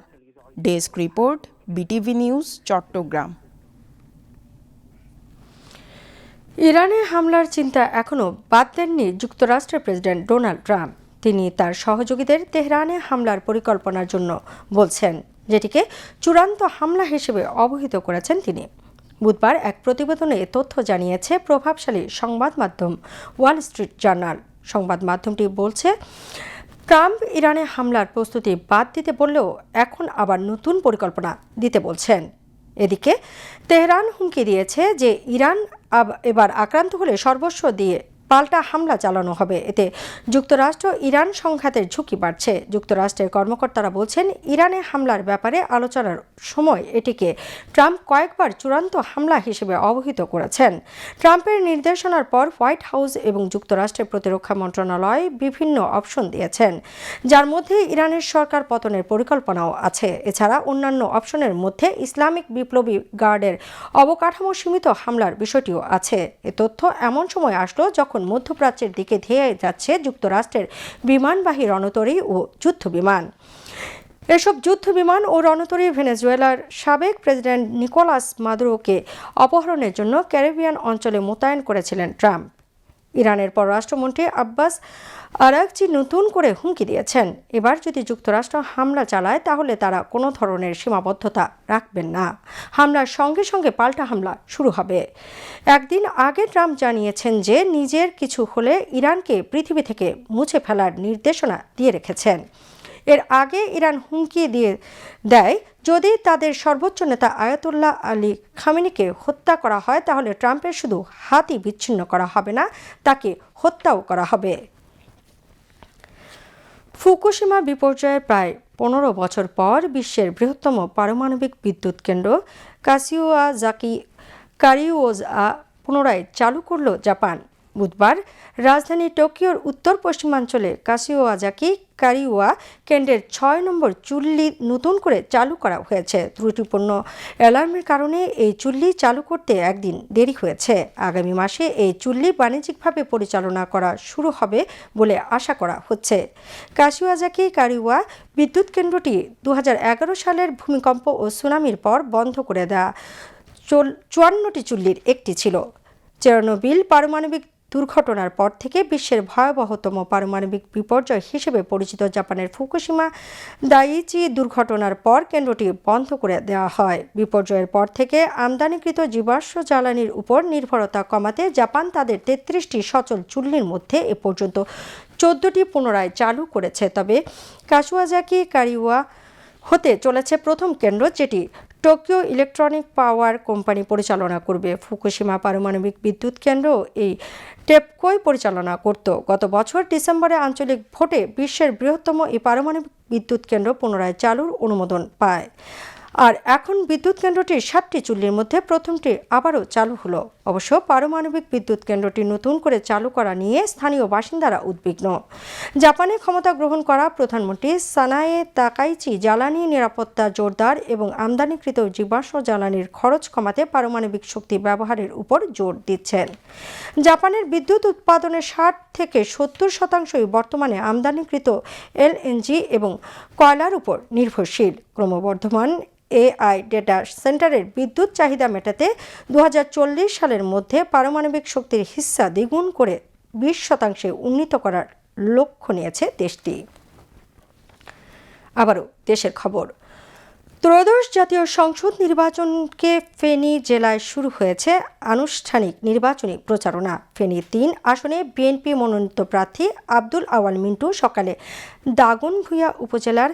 Desk report, BTV news, Chattogram. ইরানে হামলার চিন্তা এখনও বাদ দেননি যুক্তরাষ্ট্রের প্রেসিডেন্ট ডোনাল্ড ট্রাম্প। তিনি তার সহযোগীদের তেহরানে হামলার পরিকল্পনার জন্য বলছেন, যেটিকে চূড়ান্ত হামলা হিসেবে অবহিত করেছেন তিনি। বুধবার এক প্রতিবেদনে তথ্য জানিয়েছে প্রভাবশালী সংবাদ মাধ্যম ওয়াল স্ট্রিট জার্নাল। সংবাদ মাধ্যমটি বলছে, ট্রাম্প ইরানে হামলার প্রস্তুতি বাদ দিতে বললেও এখন আবার নতুন পরিকল্পনা দিতে বলছেন। এদিকে তেহরান হুমকি দিয়েছে যে ইরান এবার আক্রান্ত হলে সর্বস্ব দিয়ে পাল্টা হামলা চালানো হবে। এতে যুক্তরাষ্ট্র ইরান সংঘাতের ঝুঁকি বাড়ছে। যুক্তরাষ্ট্রের কর্মকর্তারা বলছেন, ইরানে হামলার ব্যাপারে আলোচনার সময় এটিকে ট্রাম্প কয়েকবার চূড়ান্ত হামলা হিসেবে অবহিত করেছেন। ট্রাম্পের নির্দেশনার পর হোয়াইট হাউস এবং যুক্তরাষ্ট্রের প্রতিরক্ষা মন্ত্রণালয় বিভিন্ন অপশন দিয়েছেন, যার মধ্যে ইরানের সরকার পতনের পরিকল্পনাও আছে। এছাড়া অন্যান্য অপশনের মধ্যে ইসলামিক বিপ্লবী গার্ডের অবকাঠামো সীমিত হামলার বিষয়টিও আছে। এ তথ্য এমন সময় আসলো যখন মধ্যপ্রাচ্যের দিকে ধেয়ে যাচ্ছে যুক্তরাষ্ট্রের বিমানবাহী রণতরী ও যুদ্ধ বিমান। এসব যুদ্ধ বিমান ও রণতরী ভেনেজুয়েলার সাবেক প্রেসিডেন্ট নিকোলাস মাদুরোকে অপহরণের জন্য ক্যারিবিয়ান অঞ্চলে মোতায়েন করেছিলেন ট্রাম্প। ইরানের পররাষ্ট্রমন্ত্রী আব্বাস আরাগচি নতুন করে হুমকি দিয়েছেন, এবার যদি যুক্তরাষ্ট্র হামলা চালায় তাহলে তারা কোনো ধরনের সীমাবদ্ধতা রাখবেন না। হামলার সঙ্গে সঙ্গে পাল্টা হামলা শুরু হবে। একদিন আগে ট্রাম্প জানিয়েছেন যে নিজের কিছু হলে ইরানকে পৃথিবী থেকে মুছে ফেলার নির্দেশনা দিয়ে রেখেছেন। এর আগে ইরান হুমকি দিয়ে দেয়, যদি তাদের সর্বোচ্চ নেতা আয়াতুল্লাহ আলী খামেনিকে হত্যা করা হয় তাহলে ট্রাম্পের শুধু হাতই বিচ্ছিন্ন করা হবে না, তাকে হত্যাও করা হবে। ফুকুশিমা বিপর্যয়ের প্রায় 15 বছর পর বিশ্বের বৃহত্তম পারমাণবিক বিদ্যুৎ কেন্দ্র কারিওজা পুনরায় চালু করল জাপান। বুধবার রাজধানী টোকিওর উত্তর পশ্চিমাঞ্চলে কাশিওয়াজাকি কারিওয়া কেন্দ্রের ৬ নম্বর চুল্লি নতুন করে চালু করা হয়েছে। ত্রুটিপূর্ণ অ্যালার্মের কারণে এই চুল্লি চালু করতে একদিন দেরি হয়েছে। আগামী মাসে এই চুল্লি বাণিজ্যিকভাবে পরিচালনা করা শুরু হবে বলে আশা করা হচ্ছে। কাশিওয়াজাকি কারিওয়া বিদ্যুৎ কেন্দ্রটি ২০১১ সালের ভূমিকম্প ও সুনামির পর বন্ধ করে দেওয়া ৫৪টি চুল্লির একটি ছিল। চেরনোবিল পারমাণবিক দুর্ঘটনার পর থেকে বিশ্বের ভয়াবহতম পারমাণবিক বিপর্যয় হিসেবে পরিচিত জাপানের ফুকুশিমা দাইইচি দুর্ঘটনার পর কেন্দ্রটি বন্ধ করে দেওয়া হয়। বিপর্যয়ের পর থেকে আমদানিকৃত জীবাশ্ম জ্বালানির উপর নির্ভরতা কমাতে জাপান তাদের ৩৩টি সচল চুল্লির মধ্যে এ পর্যন্ত ১৪টি পুনরায় চালু করেছে। তবে কাশিওয়াজাকি কারিওয়া হতে চলেছে প্রথম কেন্দ্র যেটি টোকিও ইলেকট্রনিক পাওয়ার কোম্পানি পরিচালনা করবে। ফুকুশিমা পারমাণবিক বিদ্যুৎ কেন্দ্র এই টেপকোই পরিচালনা করত। গত বছর ডিসেম্বরে আঞ্চলিক ভোটে বিশ্বের বৃহত্তম এই পারমাণবিক বিদ্যুৎ কেন্দ্র পুনরায় চালুর অনুমোদন পায়। আর এখন বিদ্যুৎ কেন্দ্রটির ৭টি চুল্লির মধ্যে প্রথমটি আবারও চালু হলো। অবশ্য পারমাণবিক বিদ্যুৎ কেন্দ্রটি নতুন করে চালু করা নিয়ে স্থানীয় বাসিন্দারা উদ্বিগ্ন। জাপানে ক্ষমতা গ্রহণ করা প্রধানমন্ত্রী সানায়ে তাকাইচি জ্বালানি নিরাপত্তা জোরদার এবং আমদানিকৃত জীবাশ্ম জ্বালানির খরচ কমাতে পারমাণবিক শক্তি ব্যবহারের উপর জোর দিচ্ছেন। জাপানের বিদ্যুৎ উৎপাদনের ৬০ থেকে ৭০% বর্তমানে আমদানিকৃত এলএনজি এবং কয়লার উপর নির্ভরশীল। ক্রমবর্ধমান এআই ডেটা সেন্টারের বিদ্যুৎ চাহিদা মেটাতে ২০৪০ সালের মধ্যে পারমাণবিক শক্তির হিস্সা দ্বিগুণ করে ২০% উন্নীত করার লক্ষ্য নিয়েছে দেশটি। আবারও দেশের খবর। ত্রয়োদশ জাতীয় সংসদ নির্বাচনকে ফেনী জেলায় শুরু হয়েছে আনুষ্ঠানিক নির্বাচনী প্রচারণা। ফেনী ৩ আসনে বিএনপি মনোনীত প্রার্থী আব্দুল আওয়াল মিন্টু সকালে দাগনভূঞা উপজেলার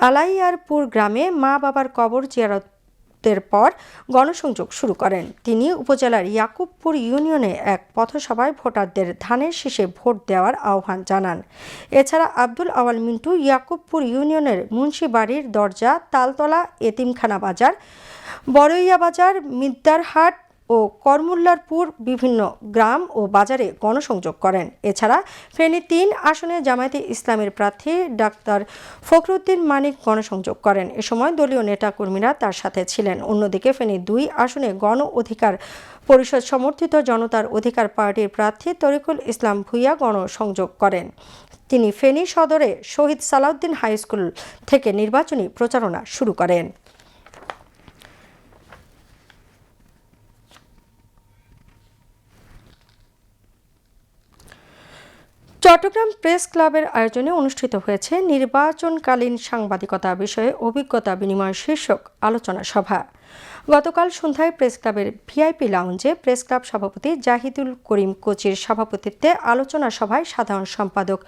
আলাইয়ারপুর গ্রামে মা বাবার কবর জিয়ারতের পর গণসংযোগ শুরু করেন। তিনি উপজেলার ইয়াকুবপুর ইউনিয়নে এক পথসভায় ভোটারদের ধানের শীষে ভোট দেওয়ার আহ্বান জানান। এছাড়া আব্দুল আওয়াল মিন্টু ইয়াকুবপুর ইউনিয়নের মুন্সিবাড়ির দরজা, তালতলা, এতিমখানা বাজার, বড়ইয়া বাজার, মিদ্দারহাট ও করমুল্লারপুর বিভিন্ন গ্রাম ও বাজারে গণসংযোগ করেন। এছাড়া ফেনী ৩ আসনে জামায়াতে ইসলামের প্রার্থী ডাক্তার ফখরুদ্দিন মানিক গণসংযোগ করেন। এ সময় দলীয় নেতাকর্মীরা তার সাথে ছিলেন। অন্যদিকে ফেনী ২ আসনে গণ অধিকার পরিষদ সমর্থিত জনতার অধিকার পার্টির প্রার্থী তরিকুল ইসলাম ভূঁইয়া গণসংযোগ করেন। তিনি ফেনী সদরে শহীদ সালাউদ্দিন হাই স্কুল থেকে নির্বাচনী প্রচারণা শুরু করেন। চট্টগ্রাম প্রেস ক্লাবের আয়োজনে অনুষ্ঠিত হয়েছে নির্বাচনকালীন সাংবাদিকতা বিষয়ে অভিজ্ঞতা বিনিময় শীর্ষক আলোচনা সভা। গতকাল সন্ধ্যায় প্রেস ক্লাবের ভিআইপি লাউঞ্জে প্রেস ক্লাব সভাপতি জাহিদুল করিম কোচির সভাপতিত্বে আলোচনা সভায় সাধারণ সম্পাদক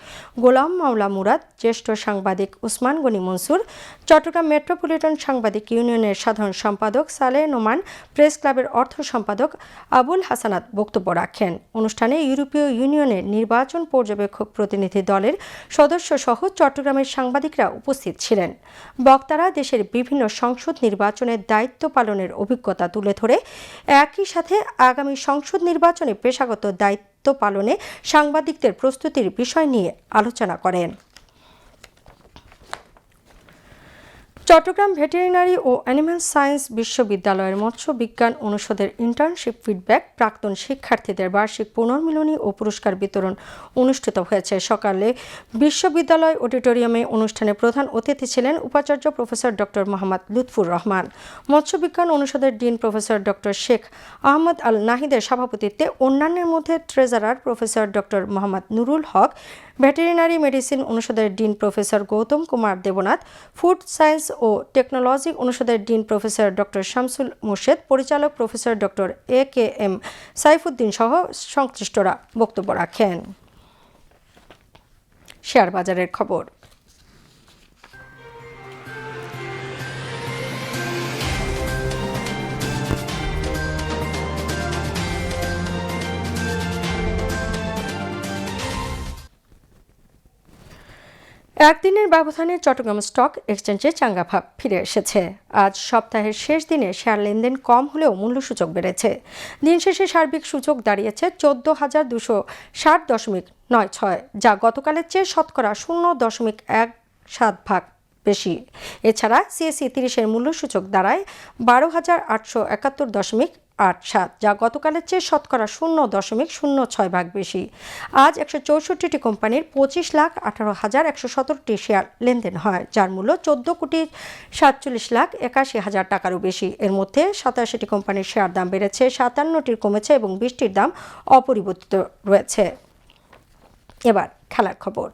গোলাম মাওলা মুরাদ, জ্যেষ্ঠ সাংবাদিক উসমান গনি মনসুর, চট্টগ্রাম মেট্রোপলিটন সাংবাদিক ইউনিয়নের সাধারণ সম্পাদক সালেহ নোমান, প্রেস ক্লাবের অর্থ সম্পাদক আবুল হাসানাত বক্তব্য রাখেন। অনুষ্ঠানে ইউরোপীয় ইউনিয়নের নির্বাচন পর্যবেক্ষক প্রতিনিধি দলের সদস্য সহ চট্টগ্রামের সাংবাদিকরা উপস্থিত ছিলেন। বক্তারা দেশের বিভিন্ন সংসদ নির্বাচনের দায়িত্ব পালনের অভিজ্ঞতা তুলে ধরে একই সাথে আগামী সংসদ নির্বাচনে পেশাগত দায়িত্ব পালনে সাংবাদিকদের প্রস্তুতির বিষয় নিয়ে আলোচনা করেন। চট্টগ্রাম ভেটেরিনারি ও অ্যানিম্যাল সায়েন্স বিশ্ববিদ্যালয়ের মৎস্য বিজ্ঞান অনুষদের ইন্টার্নশিপ ফিডব্যাক প্রাক্তন শিক্ষার্থীদের বার্ষিক পুনর্মিলনী ও পুরস্কার বিতরণ অনুষ্ঠিত হয়েছে। সকালে বিশ্ববিদ্যালয় অডিটোরিয়ামে অনুষ্ঠানে প্রধান অতিথি ছিলেন উপাচার্য প্রফেসর ডক্টর মোহাম্মদ লুৎফুর রহমান। মৎস্য বিজ্ঞান অনুষদের dean professor doctor Sheikh Ahmad Al নাহিদের সভাপতিত্বে অন্যান্যের মধ্যে treasurer professor doctor Mohammad Nurul Haque, veterinary medicine অনুষদের dean professor Goutam Kumar Debnath, food science ও টেকনোলজি অনুষদের dean professor doctor Shamsul Murshed, পরিচালক প্রফেসর ডক্টর AKM সাইফুদ্দিন সহ সংশ্লিষ্টরা বক্তব্য রাখেন। শেয়ার বাজারের খবর। একদিনের ব্যবধানে চট্টগ্রাম স্টক এক্সচেঞ্জে চাঙ্গা ভাব ফিরে এসেছে। আজ সপ্তাহের শেষ দিনে শেয়ার লেনদেন কম হলেও মূল্যসূচক বেড়েছে। দিন শেষে সার্বিক সূচক দাঁড়িয়েছে 14,260.96, যা গতকালের চেয়ে শতকরা 0.17% বেশি। এছাড়া সিএসই 30-এর মূল্যসূচক দাঁড়ায় 12,871.87, যা গতকালের চেয়ে শতকরা 0.06% বেশি। আজ 164টি কোম্পানির 25,18,117টি শেয়ার লেনদেন হয়, যার মূল্য 14,47,81,000 টাকারও বেশি। এর মধ্যে 87টি কোম্পানির শেয়ার দাম বেড়েছে, 57টির কমেছে এবং 20টির দাম অপরিবর্তিত রয়েছে। এবার খেলার খবর।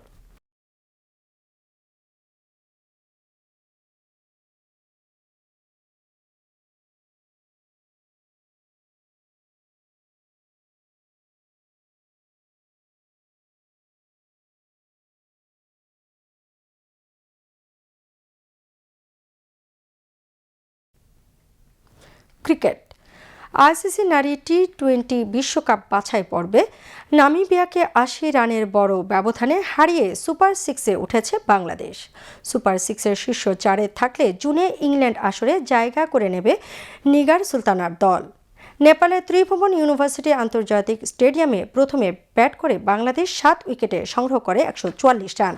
ক্রিকেট। আইসিসি নারী টি-20 বিশ্বকাপ বাছাই পর্বে নামিবিয়াকে 80 রানের বড় ব্যবধানে হারিয়ে সুপার 6-এ উঠেছে বাংলাদেশ। সুপার 6-এর শীর্ষ 4-এ থাকলে জুনে ইংল্যান্ড আসরে জায়গা করে নেবে নিগার সুলতানার দল। নেপালের ত্রিভুবন ইউনিভার্সিটি আন্তর্জাতিক স্টেডিয়ামে প্রথমে ব্যাট করে বাংলাদেশ 7 উইকেটে সংগ্রহ করে 144 রান।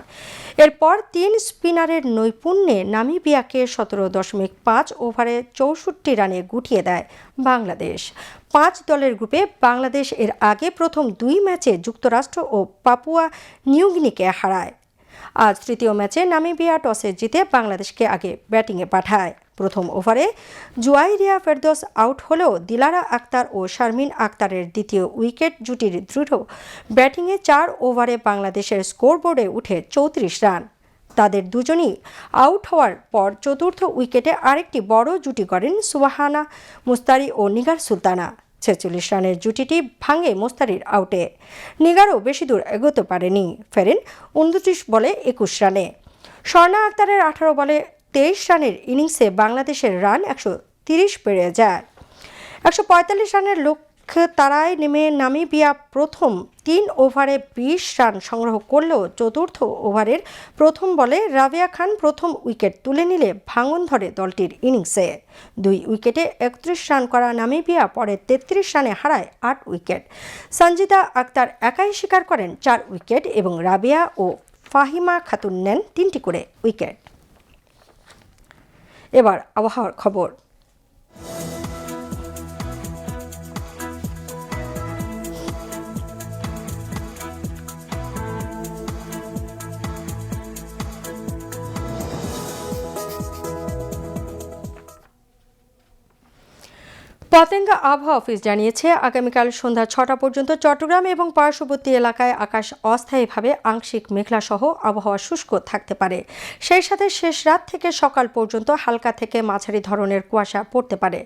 এরপর 3 স্পিনারের নৈপুণ্যে নামিবিয়াকে 17.5 ওভারে 64 রানে গুটিয়ে দেয় বাংলাদেশ। 5 দলের গ্রুপে বাংলাদেশ এর আগে প্রথম 2 ম্যাচে যুক্তরাষ্ট্র ও পাপুয়া নিউগিনিকে হারায়। আজ তৃতীয় ম্যাচে নামিবিয়া টসে জিতে বাংলাদেশকে আগে ব্যাটিংয়ে পাঠায়। প্রথম ওভারে জুয়াইরিয়া ফেরদৌস আউট হলেও দিলারা আক্তার ও শারমিন আক্তারের দ্বিতীয় উইকেট জুটির দৃঢ় ব্যাটিংয়ে 4 ওভারে বাংলাদেশের স্কোরবোর্ডে উঠে 34 রান। তাদের দুজনই আউট হওয়ার পর চতুর্থ উইকেটে আরেকটি বড় জুটি করেন সুবাহানা মুস্তারি ও নিগার সুলতানা। 46 রানের জুটিটি ভাঙে মুস্তারির আউটে। নিগারও বেশি দূর এগোতে পারেনি, ফেরেন 29 বলে 21 রানে। স্বর্ণা আক্তারের 18 বলে 23 রানের ইনিংসে বাংলাদেশের রান 130 পেরিয়ে যায়। 145 রানের লক্ষ্যে তাড়ায় নেমে নামিবিয়া প্রথম 3 ওভারে 20 রান সংগ্রহ করলেও চতুর্থ ওভারের প্রথম বলে রাবিয়া খান প্রথম উইকেট তুলে নিলে ভাঙন ধরে দলটির ইনিংসে। 2 উইকেটে 31 রান করা নামিবিয়া পরে 33 রানে হারায় 8 উইকেট। সঞ্জিদা আক্তার একাই শিকার করেন 4 উইকেট এবং রাবিয়া ও ফাহিমা খাতুন নেন 3টি করে উইকেট। এবার আবহাওয়ার খবর। পতেঙ্গা আবহাওয়া অফিস জানিয়েছে, আগামীকাল সন্ধ্যা 6টা পর্যন্ত চট্টগ্রাম এবং পার্শ্ববর্তী এলাকায় আকাশ অস্থায়ীভাবে আংশিক মেঘলা সহ আবহাওয়া শুষ্ক থাকতে পারে। সেই সাথে শেষ রাত থেকে সকাল পর্যন্ত হালকা থেকে মাঝারি ধরনের কুয়াশা পড়তে পারে।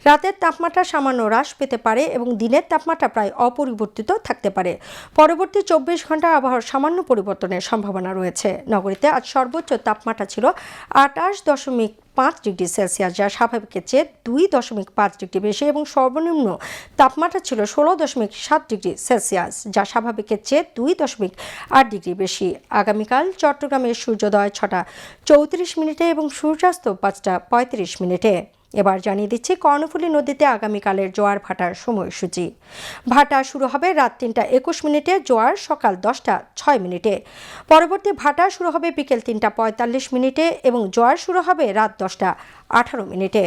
রাতের তাপমাত্রা সামান্য হ্রাস পেতে পারে এবং দিনের তাপমাত্রা প্রায় অপরিবর্তিত থাকতে পারে। পরবর্তী 24 ঘন্টা আবহাওয়ার সামান্য পরিবর্তনের সম্ভাবনা রয়েছে। নগরীতে আজ সর্বোচ্চ তাপমাত্রা ছিল 28.5 ডিগ্রি সেলসিয়াস, যা স্বাভাবিকের চেয়ে 2.5 ডিগ্রি বেশি, এবং সর্বনিম্ন তাপমাত্রা ছিল 16.7 ডিগ্রি সেলসিয়াস, যা স্বাভাবিকের চেয়ে 2.8 ডিগ্রি বেশি। আগামীকাল চট্টগ্রামের সূর্যোদয় 6টা 34 মিনিটে এবং সূর্যাস্ত 5টা 35 মিনিটে। এবার জানিয়ে দিচ্ছি কর্ণফুলী নদীতে আগামীকালের জোয়ার ভাটার সময়সূচি। ভাটা শুরু হবে রাত 3টা 21 মিনিটে, জোয়ার সকাল 10টা 6 মিনিটে। পরবর্তী ভাটা শুরু হবে বিকেল 3টা 45 মিনিটে এবং জোয়ার শুরু হবে রাত 10টা 18 মিনিটে।